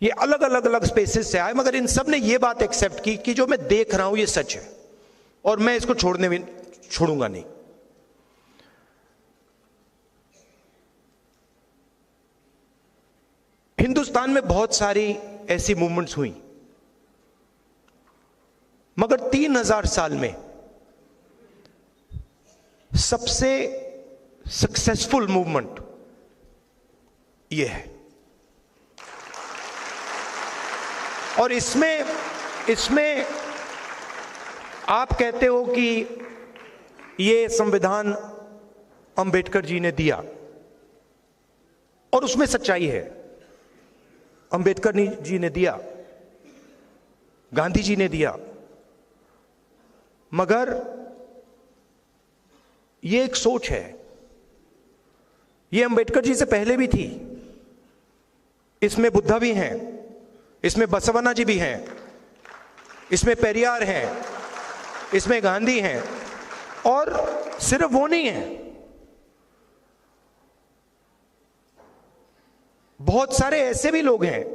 ये अलग अलग अलग स्पेसेस से आए, मगर इन सब ने ये बात एक्सेप्ट की कि जो मैं देख रहा हूं ये सच है और मैं इसको छोड़ूंगा नहीं। हिंदुस्तान में बहुत सारी ऐसी मूवमेंट्स हुई, मगर 3000 साल में सबसे सक्सेसफुल मूवमेंट ये है। और इसमें आप कहते हो कि ये संविधान अंबेडकर जी ने दिया, और उसमें सच्चाई है। अंबेडकर जी ने दिया, गांधी जी ने दिया, मगर ये एक सोच है। ये अंबेडकर जी से पहले भी थी। इसमें बुद्धा भी हैं, इसमें बसवन्ना जी भी हैं, इसमें पेरियार हैं, इसमें गांधी हैं, और सिर्फ वो नहीं है, बहुत सारे ऐसे भी लोग हैं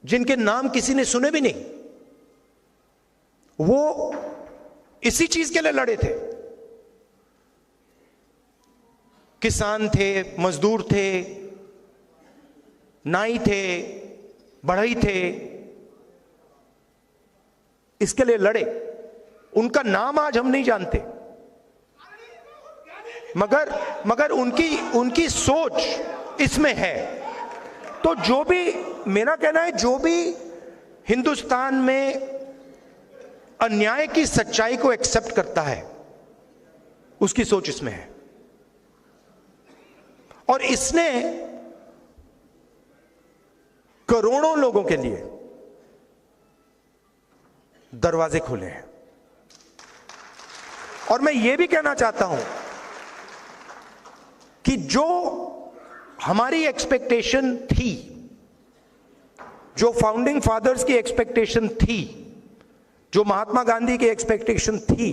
जिनके नाम किसी ने सुने भी नहीं। वो इसी चीज के लिए लड़े थे। किसान थे, मजदूर थे, नाई थे, बढ़ई थे, इसके लिए लड़े। उनका नाम आज हम नहीं जानते, मगर उनकी सोच इसमें है। तो जो भी, मेरा कहना है, जो भी हिंदुस्तान में अन्याय की सच्चाई को एक्सेप्ट करता है, उसकी सोच इसमें है। और इसने करोड़ों लोगों के लिए दरवाजे खोले हैं। और मैं यह भी कहना चाहता हूं कि जो हमारी एक्सपेक्टेशन थी, जो फाउंडिंग फादर्स की एक्सपेक्टेशन थी, जो महात्मा गांधी की एक्सपेक्टेशन थी,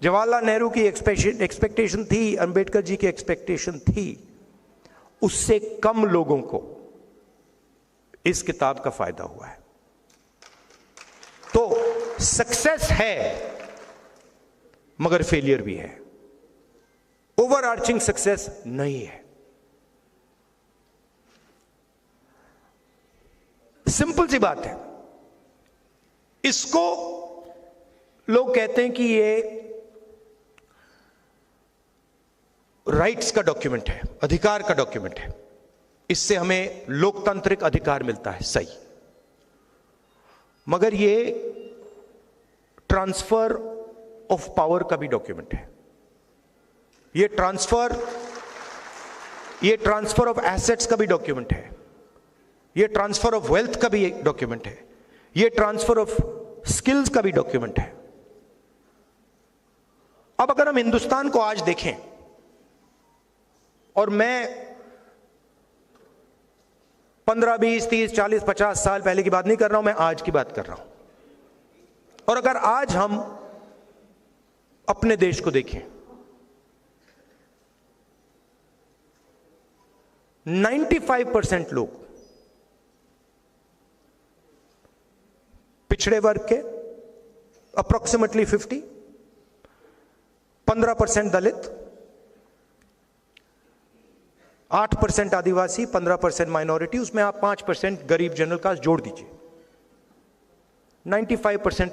जवाहरलाल नेहरू की एक्सपेक्टेशन थी, अंबेडकर जी की एक्सपेक्टेशन थी, उससे कम लोगों को इस किताब का फायदा हुआ है। तो सक्सेस है, मगर फेलियर भी है। ओवरआर्चिंग सक्सेस नहीं है। सिंपल सी बात है। इसको लोग कहते हैं कि ये राइट्स का डॉक्यूमेंट है, अधिकार का डॉक्यूमेंट है, इससे हमें लोकतांत्रिक अधिकार मिलता है। सही, मगर ये ट्रांसफर ऑफ पावर का भी डॉक्यूमेंट है। ये ट्रांसफर ऑफ एसेट्स का भी डॉक्यूमेंट है। ये ट्रांसफर ऑफ वेल्थ का भी एक डॉक्यूमेंट है। ये ट्रांसफर ऑफ स्किल्स का भी डॉक्यूमेंट है। अब अगर हम हिंदुस्तान को आज देखें, और मैं 15, 20, 30, 40, 50 साल पहले की बात नहीं कर रहा हूं, मैं आज की बात कर रहा हूं। और अगर आज हम अपने देश को देखें, 95% लोग पिछड़े वर्ग के, अप्रोक्सीमेटली 50, 15% दलित, 8% आदिवासी, 15% माइनॉरिटी, उसमें आप 5% गरीब जनरल कास्ट जोड़ दीजिए, 95%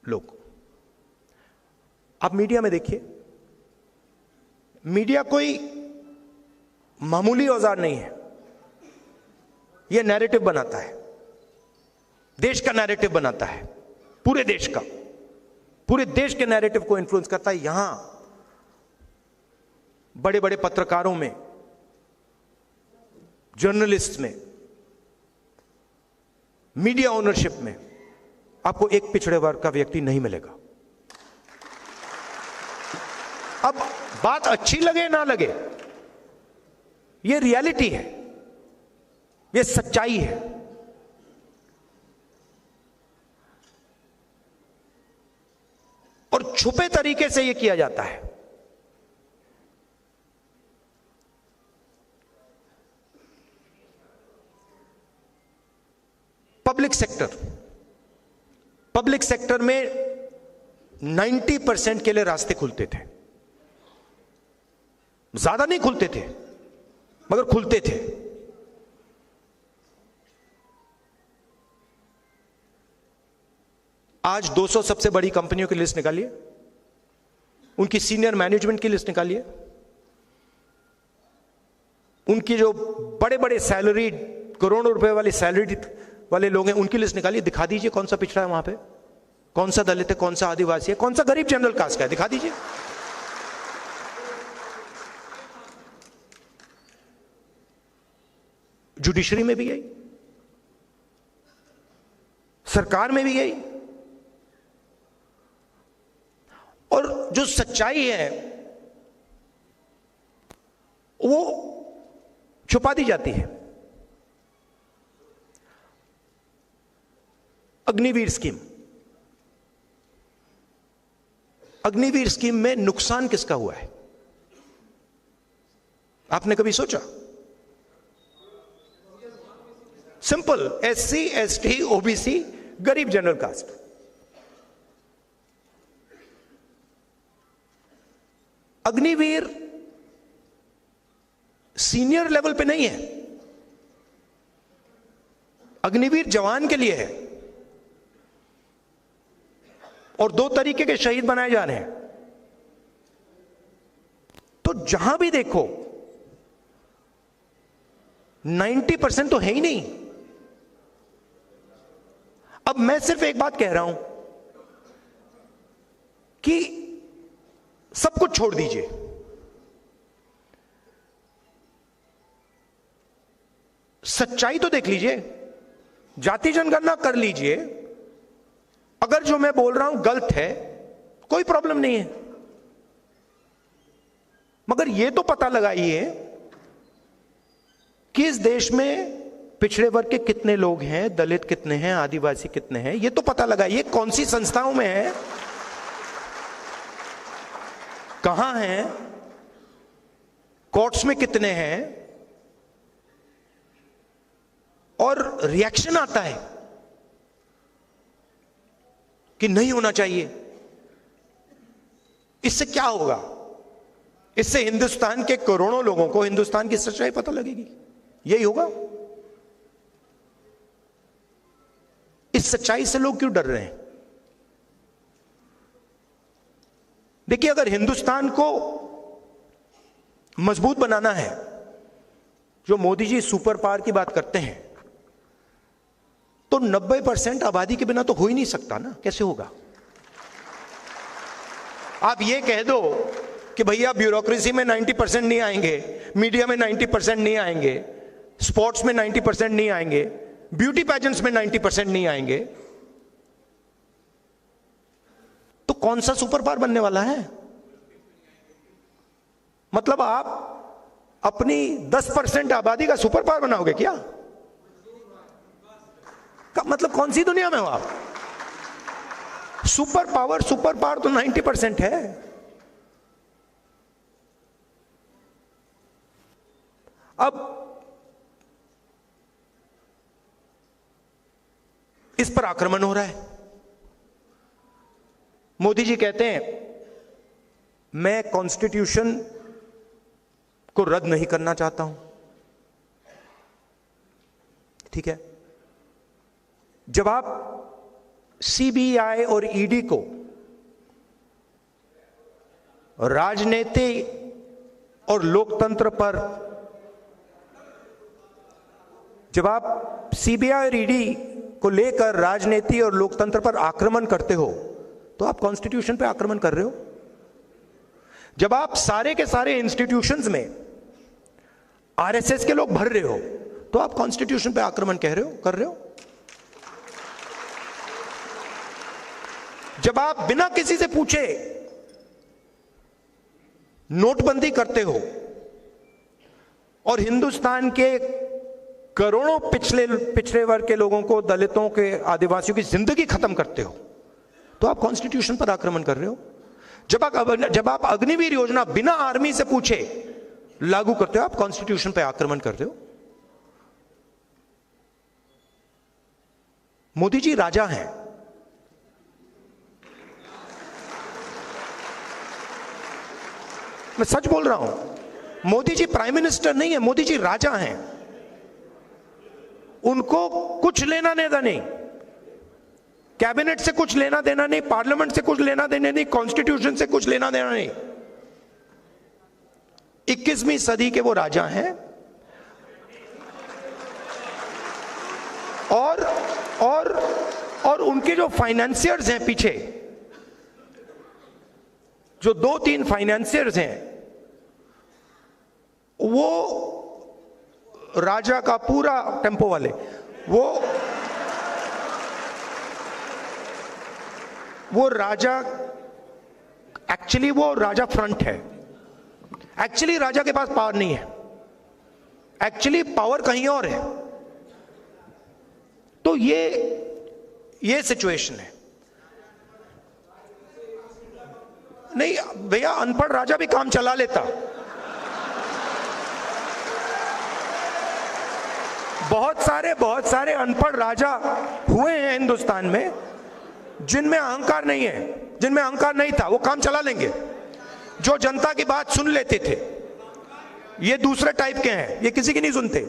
लोग। आप मीडिया में देखिए, मीडिया कोई मामूली औजार नहीं है। यह नैरेटिव बनाता है, देश का नैरेटिव बनाता है, पूरे देश के नैरेटिव को इन्फ्लुएंस करता है। यहां बड़े बड़े पत्रकारों में, जर्नलिस्ट में, मीडिया ओनरशिप में आपको एक पिछड़े वर्ग का व्यक्ति नहीं मिलेगा। अब बात अच्छी लगे ना लगे, यह रियलिटी है, यह सच्चाई है। और छुपे तरीके से यह किया जाता है। पब्लिक सेक्टर में 90% के लिए रास्ते खुलते थे, ज्यादा नहीं खुलते थे मगर खुलते थे। आज 200 सबसे बड़ी कंपनियों की लिस्ट निकालिए, उनकी सीनियर मैनेजमेंट की लिस्ट निकालिए, उनकी जो बड़े बड़े सैलरी, करोड़ों रुपए वाली सैलरी वाले लोग हैं, उनकी लिस्ट निकालिए। दिखा दीजिए कौन सा पिछड़ा है वहां पे, कौन सा दलित है, कौन सा आदिवासी है, कौन सा गरीब जनरल कास्ट का है, दिखा दीजिए। जुडिशरी में भी यही, सरकार में भी यही। और जो सच्चाई है वो छुपा दी जाती है। अग्निवीर स्कीम में नुकसान किसका हुआ है, आपने कभी सोचा? सिंपल, SC, ST, OBC, गरीब general caste. Agniveer senior level पे नहीं है, अग्निवीर जवान के लिए है। और 2 तरीके के शहीद बनाए जा रहे हैं। तो जहां भी देखो 90% तो है ही नहीं। अब मैं सिर्फ एक बात कह रहा हूं कि सब कुछ छोड़ दीजिए, सच्चाई तो देख लीजिए, जाति जनगणना कर लीजिए। अगर जो मैं बोल रहा हूं गलत है, कोई प्रॉब्लम नहीं है, मगर यह तो पता लगाइए कि इस देश में पिछड़े वर्ग के कितने लोग हैं, दलित कितने हैं, आदिवासी कितने हैं, यह तो पता लगाइए। कौन सी संस्थाओं में है, कहां हैं, कोर्ट्स में कितने हैं। और रिएक्शन आता है कि नहीं होना चाहिए। इससे क्या होगा? इससे हिंदुस्तान के करोड़ों लोगों को हिंदुस्तान की सच्चाई पता लगेगी। यही होगा। इस सच्चाई से लोग क्यों डर रहे हैं? देखिए, अगर हिंदुस्तान को मजबूत बनाना है, जो मोदी जी सुपर पावर की बात करते हैं, तो 90% आबादी के बिना तो हो ही नहीं सकता ना। कैसे होगा? आप ये कह दो कि भैया ब्यूरोक्रेसी में 90% नहीं आएंगे, मीडिया में 90% नहीं आएंगे, स्पोर्ट्स में 90% नहीं आएंगे, ब्यूटी पैजेंट्स में 90% नहीं आएंगे, तो कौन सा सुपर पावर बनने वाला है? मतलब आप अपनी 10% आबादी का सुपर पावर बनाओगे क्या? मतलब कौन सी दुनिया में हो आप? सुपर पावर तो 90% है। अब इस पर आक्रमण हो रहा है। मोदी जी कहते हैं मैं कॉन्स्टिट्यूशन को रद्द नहीं करना चाहता हूं। ठीक है, जब आप CBI और ED को राजनीति और लोकतंत्र पर, जब आप CBI और ED को लेकर राजनीति और लोकतंत्र पर आक्रमण करते हो, तो आप कॉन्स्टिट्यूशन पे आक्रमण कर रहे हो। जब आप सारे के सारे इंस्टीट्यूशंस में RSS के लोग भर रहे हो, तो आप कॉन्स्टिट्यूशन पे आक्रमण कर रहे हो। जब आप बिना किसी से पूछे नोटबंदी करते हो और हिंदुस्तान के करोड़ों पिछड़े वर्ग के लोगों को, दलितों के, आदिवासियों की जिंदगी खत्म करते हो, तो आप कॉन्स्टिट्यूशन पर आक्रमण कर रहे हो। जब आप अग्निवीर योजना बिना आर्मी से पूछे लागू करते हो, आप कॉन्स्टिट्यूशन पर आक्रमण कर रहे हो। मोदी जी राजा हैं। मैं सच बोल रहा हूं, मोदी जी प्राइम मिनिस्टर नहीं है, मोदी जी राजा हैं। उनको कुछ लेना देना नहीं, कैबिनेट से कुछ लेना देना नहीं, पार्लियामेंट से कुछ लेना देना नहीं, कॉन्स्टिट्यूशन से कुछ लेना देना नहीं। 21वीं सदी के वो राजा हैं। और उनके जो फाइनेंसियर्स हैं पीछे, जो 2-3 फाइनेंसियर्स हैं, वो राजा का पूरा टेम्पो वाले, वो राजा, एक्चुअली वो राजा फ्रंट है। एक्चुअली राजा के पास पावर नहीं है, एक्चुअली पावर कहीं और है। तो ये सिचुएशन है। नहीं भैया, अनपढ़ राजा भी काम चला लेता। बहुत सारे अनपढ़ राजा हुए हैं हिंदुस्तान में, जिनमें अहंकार नहीं है, जिनमें अहंकार नहीं था, वो काम चला लेंगे। जो जनता की बात सुन लेते थे, ये दूसरे टाइप के हैं, ये किसी की नहीं सुनते।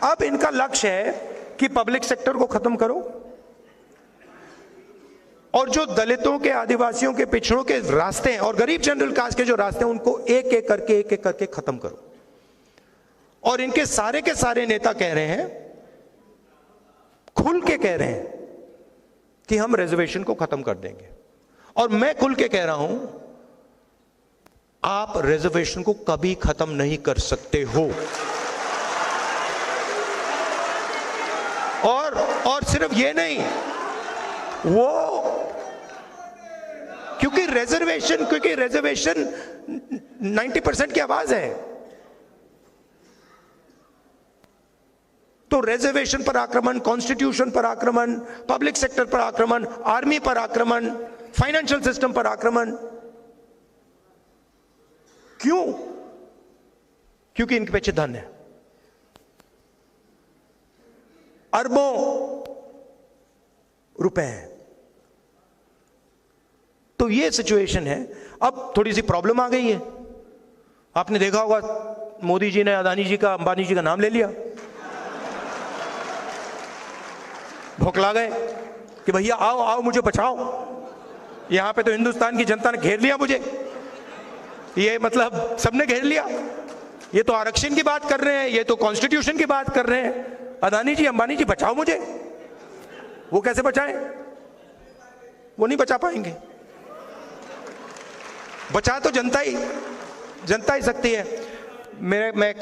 अब इनका लक्ष्य है कि पब्लिक सेक्टर को खत्म करो और जो दलितों के, आदिवासियों के, पिछड़ों के रास्ते हैं और गरीब जनरल कास्ट के जो रास्ते हैं, उनको एक एक करके खत्म करो। और इनके सारे के सारे नेता कह रहे हैं, खुल के कह रहे हैं कि हम रिजर्वेशन को खत्म कर देंगे। और मैं खुल के कह रहा हूं, आप रिजर्वेशन को कभी खत्म नहीं कर सकते हो। और सिर्फ ये नहीं, वो क्योंकि रिजर्वेशन 90% की आवाज है, तो रिजर्वेशन पर आक्रमण, कॉन्स्टिट्यूशन पर आक्रमण, पब्लिक सेक्टर पर आक्रमण, आर्मी पर आक्रमण, फाइनेंशियल सिस्टम पर आक्रमण। क्यों? क्योंकि इनके पीछे धन है, अरबों रुपए हैं। तो ये सिचुएशन है। अब थोड़ी सी प्रॉब्लम आ गई है। आपने देखा होगा, मोदी जी ने अदानी जी का, अंबानी जी का नाम ले लिया, भौंकला गए कि भैया आओ आओ मुझे बचाओ। यहां पे तो हिंदुस्तान की जनता ने घेर लिया मुझे, ये मतलब सबने घेर लिया। ये तो आरक्षण की बात कर रहे हैं, ये तो कॉन्स्टिट्यूशन की बात कर रहे हैं। अदानी जी, अंबानी जी बचाओ मुझे। वो कैसे बचाएं? वो नहीं बचा पाएंगे। बचा तो जनता ही सकती है। मैं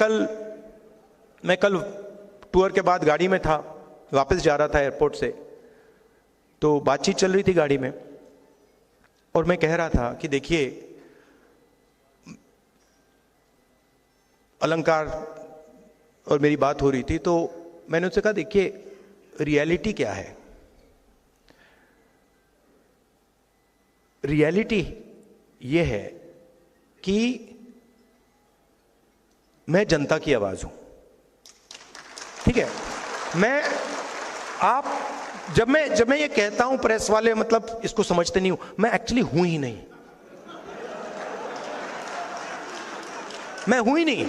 कल टूर के बाद गाड़ी में था, वापस जा रहा था एयरपोर्ट से, तो बातचीत चल रही थी गाड़ी में और मैं कह रहा था कि देखिए, अलंकार और मेरी बात हो रही थी, तो मैंने उससे कहा देखिए रियलिटी क्या है। रियलिटी ये है कि मैं जनता की आवाज हूं, ठीक है। जब मैं ये कहता हूं, प्रेस वाले मतलब इसको समझते नहीं हूं, मैं एक्चुअली हूं ही नहीं, मैं हूं ही नहीं।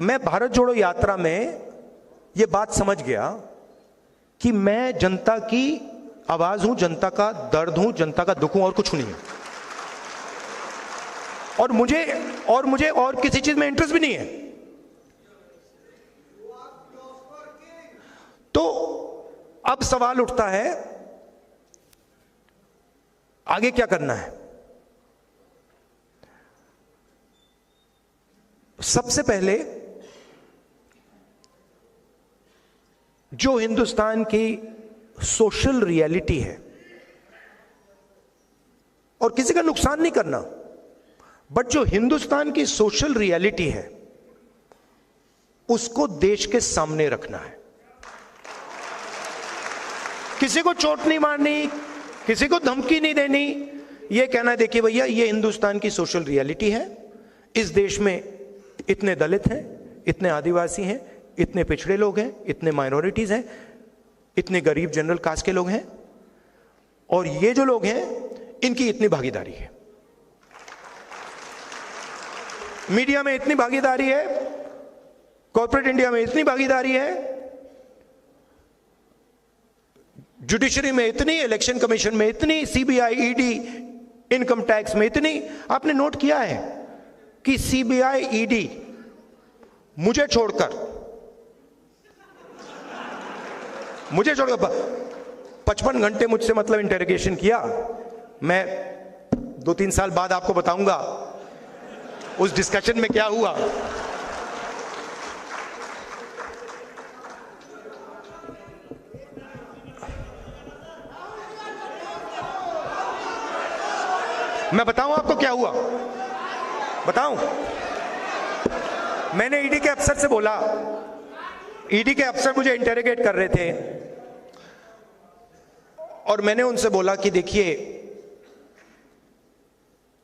मैं भारत जोड़ो यात्रा में ये बात समझ गया कि मैं जनता की आवाज हूं, जनता का दर्द हूं, जनता का दुख हूं, और कुछ नहीं हूं। और मुझे और किसी चीज में इंटरेस्ट भी नहीं है। तो अब सवाल उठता है आगे क्या करना है। सबसे पहले जो हिंदुस्तान की सोशल रियलिटी है, और किसी का नुकसान नहीं करना, बट जो हिंदुस्तान की सोशल रियलिटी है उसको देश के सामने रखना है। किसी को चोट नहीं मारनी, किसी को धमकी नहीं देनी, यह कहना है देखिए भैया ये हिंदुस्तान की सोशल रियलिटी है, इस देश में इतने दलित हैं, इतने आदिवासी हैं, इतने पिछड़े लोग हैं, इतने माइनॉरिटीज हैं, इतने गरीब जनरल कास्ट के लोग हैं, और ये जो लोग हैं इनकी इतनी भागीदारी है, मीडिया में इतनी भागीदारी है, कॉर्पोरेट इंडिया में इतनी भागीदारी है, जुडिशरी में इतनी, इलेक्शन कमीशन में इतनी, सीबीआई, ईडी, इनकम टैक्स में इतनी। आपने नोट किया है कि सीबीआई, ईडी मुझे छोड़कर 55 घंटे मुझसे मतलब इंटेरोगेशन किया। मैं 2-3 साल बाद आपको बताऊंगा उस डिस्कशन में क्या हुआ। मैं बताऊं आपको क्या हुआ, बताऊं? मैंने ईडी के अफसर से बोला, ईडी के अफसर मुझे इंटेरोगेट कर रहे थे, और मैंने उनसे बोला कि देखिए,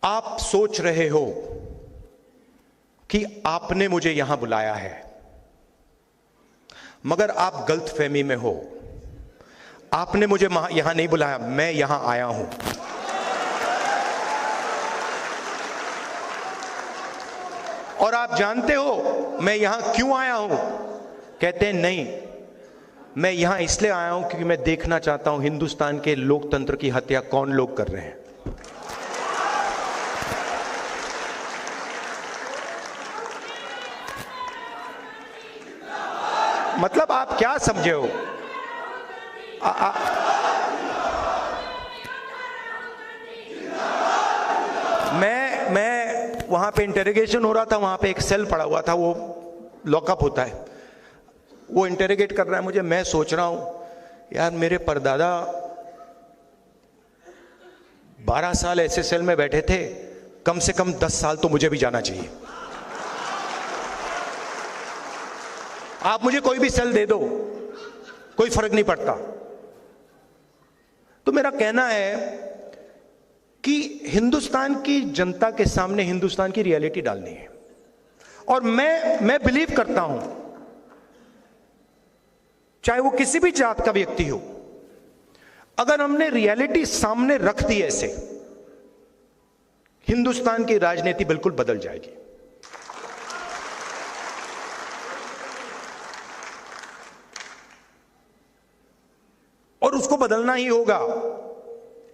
आप सोच रहे हो कि आपने मुझे यहां बुलाया है, मगर आप गलतफहमी में हो। आपने मुझे यहां नहीं बुलाया, मैं यहां आया हूं। और आप जानते हो मैं यहां क्यों आया हूं? कहते हैं नहीं, मैं यहां इसलिए आया हूं क्योंकि मैं देखना चाहता हूं हिंदुस्तान के लोकतंत्र की हत्या कौन लोग कर रहे हैं। मतलब आप क्या समझे हो? मैं वहां पे इंटेरोगेशन हो रहा था, वहां पे एक सेल पड़ा हुआ था, वो लॉकअप होता है, वो इंटेरोगेट कर रहा है मुझे। मैं सोच रहा हूं यार, मेरे परदादा 12 साल ऐसे सेल में बैठे थे, कम से कम 10 साल तो मुझे भी जाना चाहिए। आप मुझे कोई भी सेल दे दो, कोई फर्क नहीं पड़ता। तो मेरा कहना है कि हिंदुस्तान की जनता के सामने हिंदुस्तान की रियलिटी डालनी है, और मैं बिलीव करता हूं, चाहे वो किसी भी जात का व्यक्ति हो, अगर हमने रियलिटी सामने रख दी ऐसे, हिंदुस्तान की राजनीति बिल्कुल बदल जाएगी। और उसको बदलना ही होगा,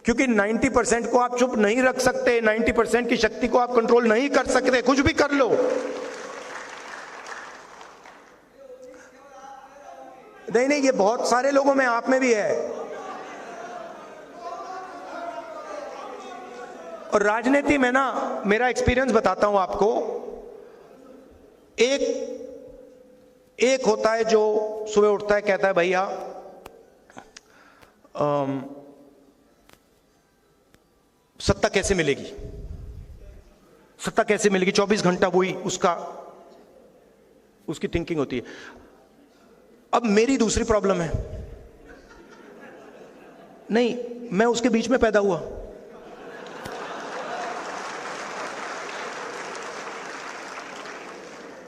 क्योंकि 90% को आप चुप नहीं रख सकते, 90% की शक्ति को आप कंट्रोल नहीं कर सकते, कुछ भी कर लो। नहीं, ये बहुत सारे लोगों में, आप में भी है। और राजनीति में ना, मेरा एक्सपीरियंस बताता हूं आपको, एक होता है जो सुबह उठता है, कहता है भैया सत्ता कैसे मिलेगी, सत्ता कैसे मिलेगी, 24 घंटा वही उसकी थिंकिंग होती है। अब मेरी दूसरी प्रॉब्लम है, नहीं, मैं उसके बीच में पैदा हुआ।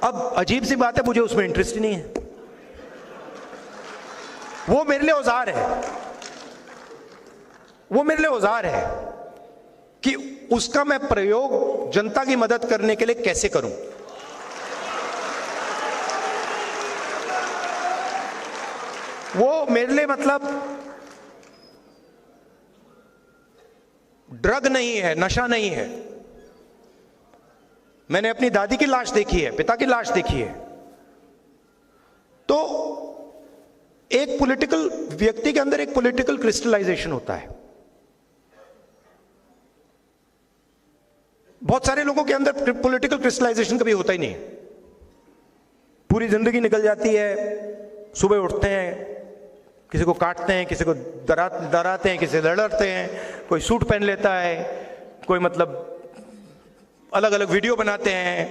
अब अजीब सी बात है, मुझे उसमें इंटरेस्ट ही नहीं है। वो मेरे लिए औजार है, वो मेरे लिए औजार है कि उसका मैं प्रयोग जनता की मदद करने के लिए कैसे करूं। वो मेरे लिए मतलब ड्रग नहीं है, नशा नहीं है। मैंने अपनी दादी की लाश देखी है, पिता की लाश देखी है। तो एक पॉलिटिकल व्यक्ति के अंदर एक पॉलिटिकल क्रिस्टलाइजेशन होता है। बहुत सारे लोगों के अंदर पॉलिटिकल क्रिस्टलाइजेशन कभी होता ही नहीं। पूरी जिंदगी निकल जाती है, सुबह उठते हैं, किसी को काटते हैं, किसी को डराते हैं, किसी से लड़ते हैं, कोई सूट पहन लेता है, कोई मतलब अलग अलग वीडियो बनाते हैं,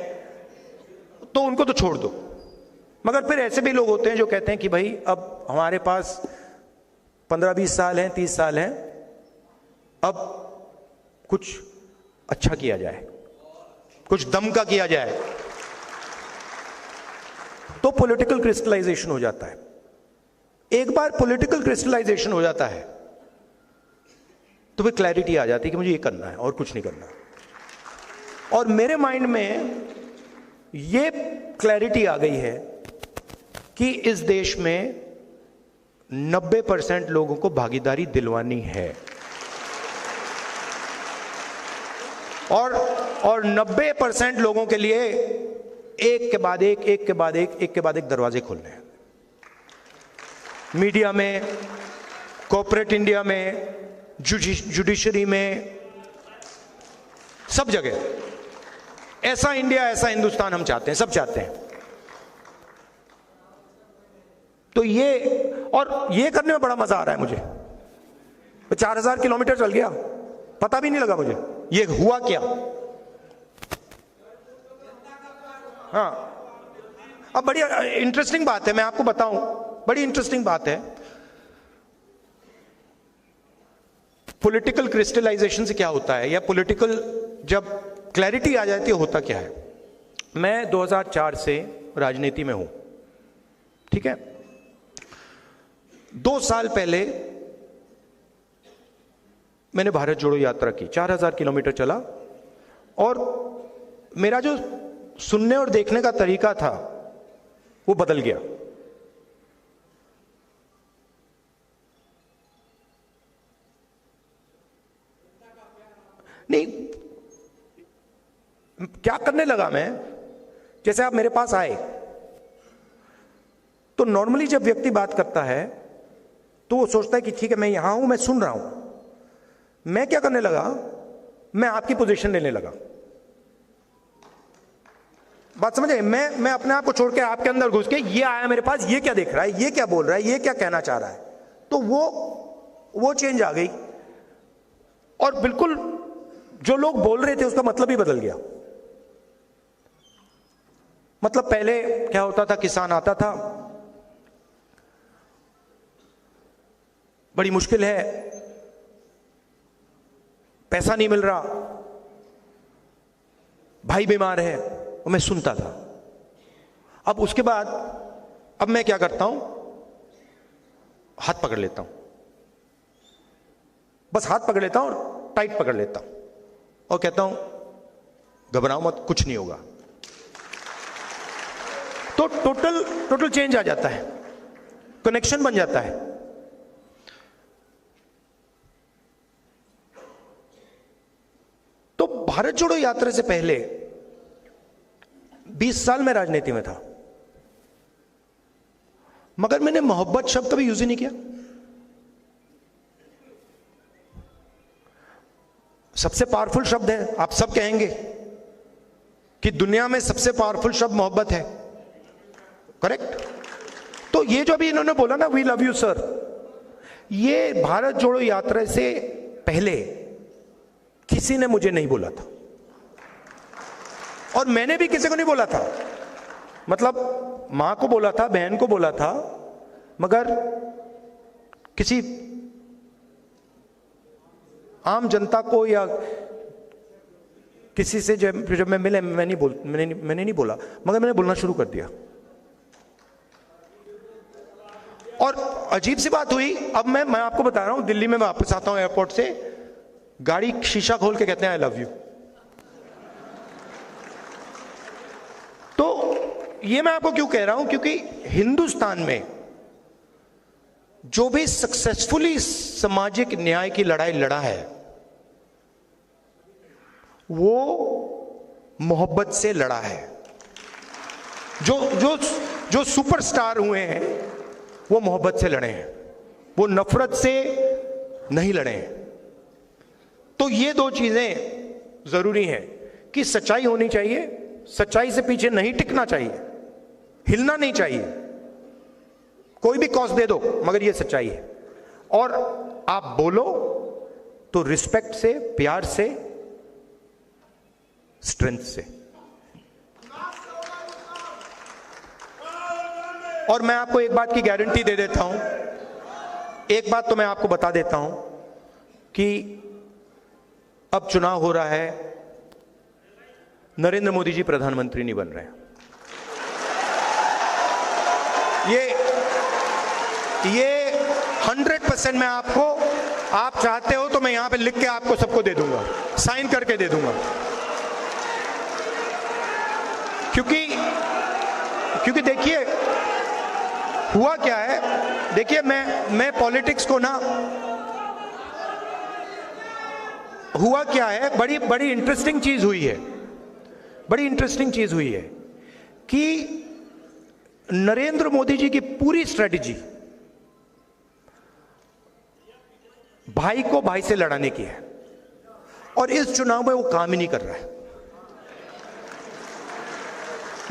तो उनको तो छोड़ दो। मगर फिर ऐसे भी लोग होते हैं जो कहते हैं कि भाई अब हमारे पास 15-20 साल हैं, 30 साल हैं, अब कुछ अच्छा किया जाए, कुछ दम का किया जाए। तो पॉलिटिकल क्रिस्टलाइजेशन हो जाता है। एक बार पॉलिटिकल क्रिस्टलाइजेशन हो जाता है तो फिर क्लैरिटी आ जाती है कि मुझे ये करना है और कुछ नहीं करना। और मेरे माइंड में ये क्लैरिटी आ गई है कि इस देश में 90% लोगों को भागीदारी दिलवानी है और 90% लोगों के लिए एक के बाद एक दरवाजे खोलने हैं। मीडिया में, कॉर्पोरेट इंडिया में, जुडिशरी में, सब जगह ऐसा इंडिया, ऐसा हिंदुस्तान हम चाहते हैं, सब चाहते हैं। तो ये करने में बड़ा मजा आ रहा है मुझे। 4000 किलोमीटर चल गया, पता भी नहीं लगा मुझे ये हुआ क्या। हाँ, अब बड़ी इंटरेस्टिंग बात है, मैं आपको बताऊं, बड़ी इंटरेस्टिंग बात है। पॉलिटिकल क्रिस्टलाइजेशन से क्या होता है, या पॉलिटिकल जब क्लैरिटी आ जाती है, होता क्या है। मैं 2004 से राजनीति में हूं, ठीक है। 2 साल पहले मैंने भारत जोड़ो यात्रा की, 4000 किलोमीटर चला, और मेरा जो सुनने और देखने का तरीका था वो बदल गया। नहीं, क्या करने लगा मैं, जैसे आप मेरे पास आए तो नॉर्मली जब व्यक्ति बात करता है तो वो सोचता है कि ठीक है मैं यहां हूं, मैं सुन रहा हूं। मैं क्या करने लगा, मैं आपकी पोजीशन लेने लगा। बात समझे, मैं अपने आप को छोड़ के आपके अंदर घुस के, ये आया मेरे पास, ये क्या देख रहा है, ये क्या बोल रहा है, ये क्या कहना चाह रहा है, तो वो चेंज आ गई। और बिल्कुल जो लोग बोल रहे थे उसका मतलब ही बदल गया। मतलब पहले क्या होता था, किसान आता था, बड़ी मुश्किल है, पैसा नहीं मिल रहा, भाई बीमार है, और मैं सुनता था। अब उसके बाद अब मैं क्या करता हूं, हाथ पकड़ लेता हूं, बस हाथ पकड़ लेता हूं और टाइट पकड़ लेता हूं और कहता हूं घबराओ मत, कुछ नहीं होगा। तो टोटल चेंज आ जाता है, कनेक्शन बन जाता है। तो भारत जोड़ो यात्रा से पहले 20 साल में राजनीति में था, मगर मैंने मोहब्बत शब्द कभी यूज ही नहीं किया। सबसे पावरफुल शब्द है, आप सब कहेंगे कि दुनिया में सबसे पावरफुल शब्द मोहब्बत है, करेक्ट। तो ये जो अभी इन्होंने बोला ना, वी लव यू सर, ये भारत जोड़ो यात्रा से पहले किसी ने मुझे नहीं बोला था, और मैंने भी किसी को नहीं बोला था। मतलब मां को बोला था, बहन को बोला था, मगर किसी आम जनता को या किसी से जब मैं मिले, मैंने नहीं बोला, मगर मैंने बोलना शुरू कर दिया। और अजीब सी बात हुई, अब मैं आपको बता रहा हूं, दिल्ली में मैं वापस आता हूं एयरपोर्ट से, गाड़ी शीशा खोल के कहते हैं आई लव यू। तो ये मैं आपको क्यों कह रहा हूं, क्योंकि हिंदुस्तान में जो भी सक्सेसफुली सामाजिक न्याय की लड़ाई लड़ा है वो मोहब्बत से लड़ा है। जो सुपरस्टार हुए हैं वो मोहब्बत से लड़े हैं, वो नफरत से नहीं लड़े हैं। तो ये 2 चीजें जरूरी हैं कि सच्चाई होनी चाहिए, सच्चाई से पीछे नहीं टिकना चाहिए, हिलना नहीं चाहिए, कोई भी कॉस्ट दे दो, मगर ये सच्चाई है। और आप बोलो तो रिस्पेक्ट से, प्यार से, स्ट्रेंथ से। और मैं आपको एक बात की गारंटी दे देता हूं, एक बात तो मैं आपको बता देता हूं कि अब चुनाव हो रहा है, नरेंद्र मोदी जी प्रधानमंत्री नहीं बन रहे हैं। ये 100% मैं आपको, आप चाहते हो तो मैं यहां पे लिख के आपको सबको दे दूंगा, साइन करके दे दूंगा। क्योंकि देखिए हुआ क्या है, देखिए मैं पॉलिटिक्स को ना, हुआ क्या है, बड़ी इंटरेस्टिंग चीज हुई है, बड़ी इंटरेस्टिंग चीज हुई है कि नरेंद्र मोदी जी की पूरी स्ट्रेटेजी भाई को भाई से लड़ाने की है, और इस चुनाव में वो काम ही नहीं कर रहा है।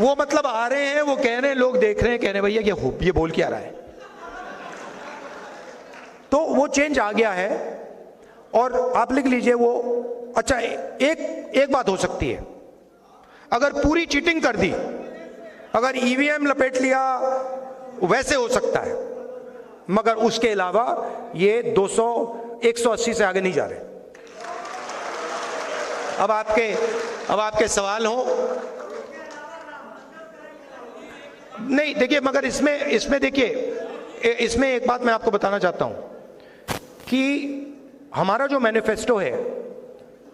वो मतलब आ रहे हैं, वो कह रहे हैं, लोग देख रहे हैं, कह रहे हैं भैया ये बोल क्या रहा है। तो वो चेंज आ गया है, और आप लिख लीजिए वो। अच्छा, एक बात हो सकती है, अगर पूरी चीटिंग कर दी, अगर ईवीएम लपेट लिया, वैसे हो सकता है, मगर उसके अलावा ये 200 180 से आगे नहीं जा रहे। अब आपके सवाल हो, नहीं देखिए, मगर इसमें देखिए, इसमें एक बात मैं आपको बताना चाहता हूं कि हमारा जो मैनिफेस्टो है,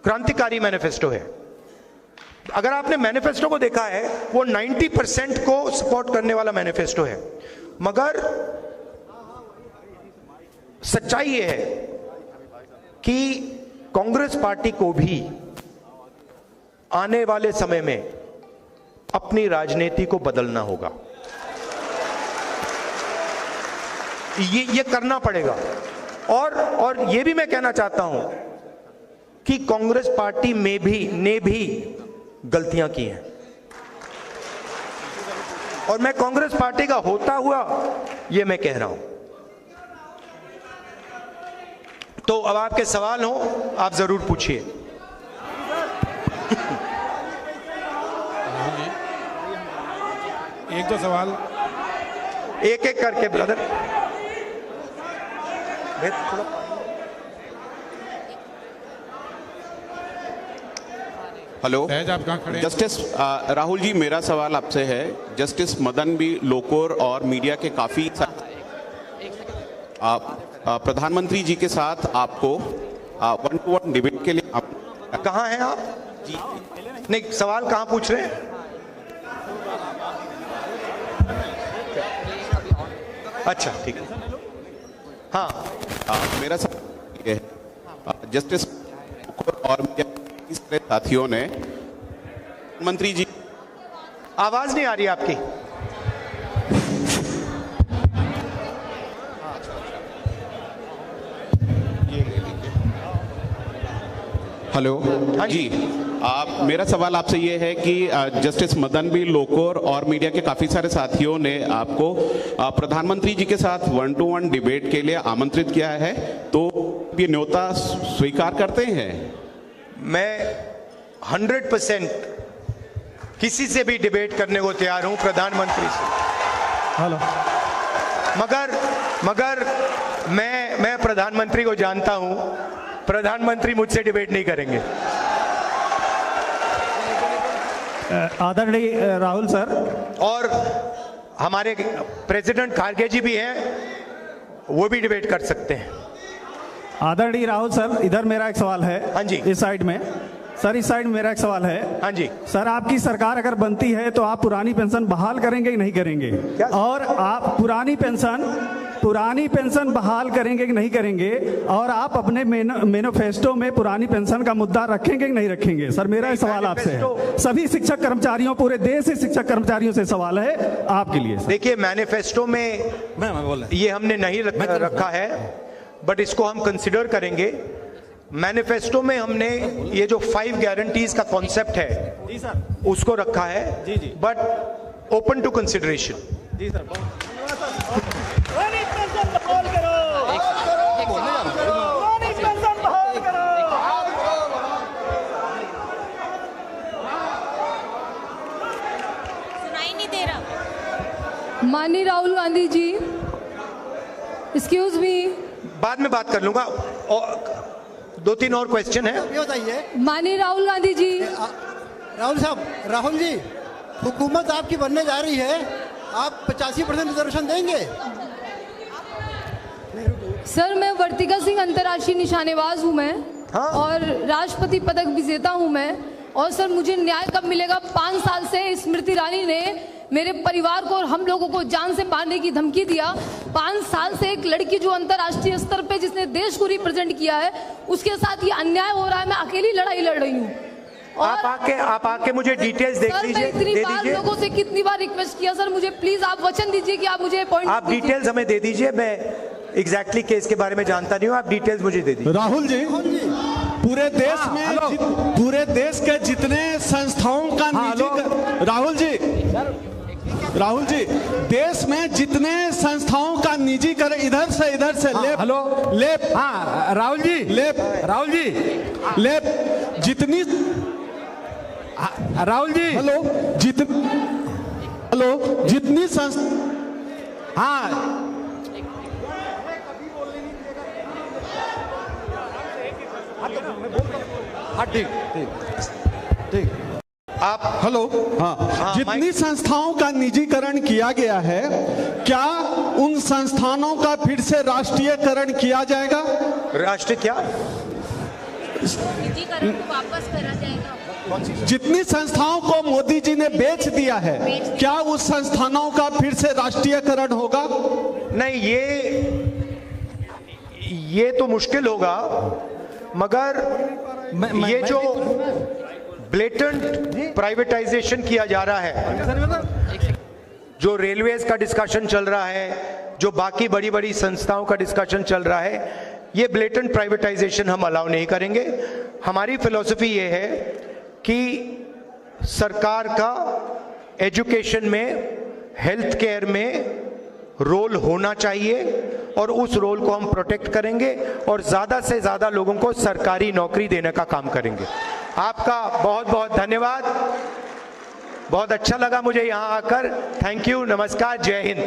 क्रांतिकारी मैनिफेस्टो है। अगर आपने मैनिफेस्टो को देखा है, वो 90% को सपोर्ट करने वाला मैनिफेस्टो है, मगर सच्चाई ये है कि कांग्रेस पार्टी को भी आने वाले समय में अपनी राजनीति को बदलना होगा। ये करना पड़ेगा। और ये भी मैं कहना चाहता हूं कि कांग्रेस पार्टी ने भी गलतियां की हैं, और मैं कांग्रेस पार्टी का होता हुआ ये मैं कह रहा हूं। तो अब आपके सवाल हो, आप जरूर पूछिए। एक दो सवाल एक करके ब्रदर। हेलो, आप कहाँ खड़े हैं? जस्टिस राहुल जी, मेरा सवाल आपसे है। जस्टिस मदन बी लोकुर और मीडिया के काफी प्रधानमंत्री जी के साथ आपको 1-to-1 डिबेट के लिए कहाँ हैं आप जी? नहीं, सवाल कहाँ पूछ रहे हैं? अच्छा, ठीक है। हाँ, मेरा सवाल ये है, जस्टिस और मीडिया के साथियों ने मंत्री जी, आवाज नहीं आ रही आपकी। हेलो जी, मेरा सवाल आपसे ये है कि जस्टिस मदन बी लोकुर और मीडिया के काफी सारे साथियों ने आपको प्रधानमंत्री जी के साथ 1-to-1 डिबेट के लिए आमंत्रित किया है, तो ये न्योता स्वीकार करते हैं? मैं 100% किसी से भी डिबेट करने को तैयार हूं, प्रधानमंत्री से। हेलो, मगर मैं प्रधानमंत्री को जानता हूं, प्रधानमंत्री मुझसे डिबेट नहीं करेंगे। आदरणीय राहुल सर, और हमारे प्रेसिडेंट खारगे जी भी हैं, वो भी डिबेट कर सकते हैं। आदरणीय राहुल सर, इधर मेरा एक सवाल है। हाँ जी। इस साइड में सर, इस साइड में मेरा एक सवाल है। हाँ जी सर, आपकी सरकार अगर बनती है तो आप पुरानी पेंशन बहाल करेंगे कि नहीं करेंगे? क्या? और आप पुरानी पेंशन बहाल करेंगे कि नहीं करेंगे? और आप अपने मैनिफेस्टो में पुरानी पेंशन का मुद्दा रखेंगे कि नहीं रखेंगे? सर, मेरा सवाल आपसे है, सभी शिक्षक कर्मचारियों, पूरे देश से शिक्षक कर्मचारियों से सवाल है आपके लिए। देखिए, मैनिफेस्टो में ये हमने नहीं रखा है, बट इसको हम कंसिडर करेंगे। मैनिफेस्टो में हमने ये जो 5 गारंटीज का कॉन्सेप्ट है, जी सर, उसको रखा है, जी, बट ओपन टू कंसिडरेशन। जी सर। सुनाई नहीं दे रहा। माननीय राहुल गांधी जी, एक्सक्यूज मी। बाद में बात कर लूंगा, और 2-3 और क्वेश्चन है। ये बताइए माननीय राहुल गांधी जी, राहुल साहब, राहुल जी, हुकूमत आपकी बनने जा रही है, आप 85% रिजर्वेशन देंगे? सर मैं वर्तिका सिंह अंतर्राष्ट्रीय निशानेबाज हूँ मैं, हाँ। और राष्ट्रपति पदक विजेता हूँ मैं। और सर मुझे न्याय कब मिलेगा? 5 साल से स्मृति ईरानी ने मेरे परिवार को और हम लोगों को जान से मारने की धमकी दिया। 5 साल से एक लड़की जो अंतर्राष्ट्रीय स्तर पे जिसने देश को रिप्रेजेंट किया है, उसके साथ ये अन्याय हो रहा है। मैं अकेली लड़ाई लड़ रही हूँ। आप आके मुझे डिटेल्स देख सर, लीजिए, मैं इतनी दे बार दीजिए। लोगों से कितनी बार रिक्वेस्ट किया सर, मुझे प्लीज आप वचन दीजिए कि आप मुझे अपॉइंट आप डिटेल्स हमें दे दीजिए। मैं एग्जैक्टली केस के बारे में जानता नहीं हूँ, आप डिटेल्स मुझे दे दीजिए। राहुल जी, पूरे देश में पूरे देश के जितने संस्थाओं का राहुल जी देश में जितने संस्थाओं का निजीकरण इधर से जितनी जितनी जितनी संस्थाओं का निजीकरण किया गया है, क्या उन संस्थानों का फिर से राष्ट्रीयकरण किया जाएगा? राष्ट्रीय क्या? निजीकरण को वापस करा जाएगा। जितनी संस्थाओं को मोदी जी ने बेच दिया है, क्या उस संस्थानों का फिर से राष्ट्रीयकरण होगा? नहीं, ये तो मुश्किल होगा, मगर ये जो ब्लेटेंट प्राइवेटाइजेशन किया जा रहा है, जो रेलवेज का डिस्कशन चल रहा है, जो बाकी बड़ी बड़ी संस्थाओं का डिस्कशन चल रहा है, ये ब्लेटेंट प्राइवेटाइजेशन हम अलाउ नहीं करेंगे। हमारी फिलॉसफी ये है कि सरकार का एजुकेशन में, हेल्थ केयर में रोल होना चाहिए और उस रोल को हम प्रोटेक्ट करेंगे और ज़्यादा से ज़्यादा लोगों को सरकारी नौकरी देने का काम करेंगे। आपका बहुत बहुत धन्यवाद। बहुत अच्छा लगा मुझे यहाँ आकर। थैंक यू, नमस्कार, जय हिंद।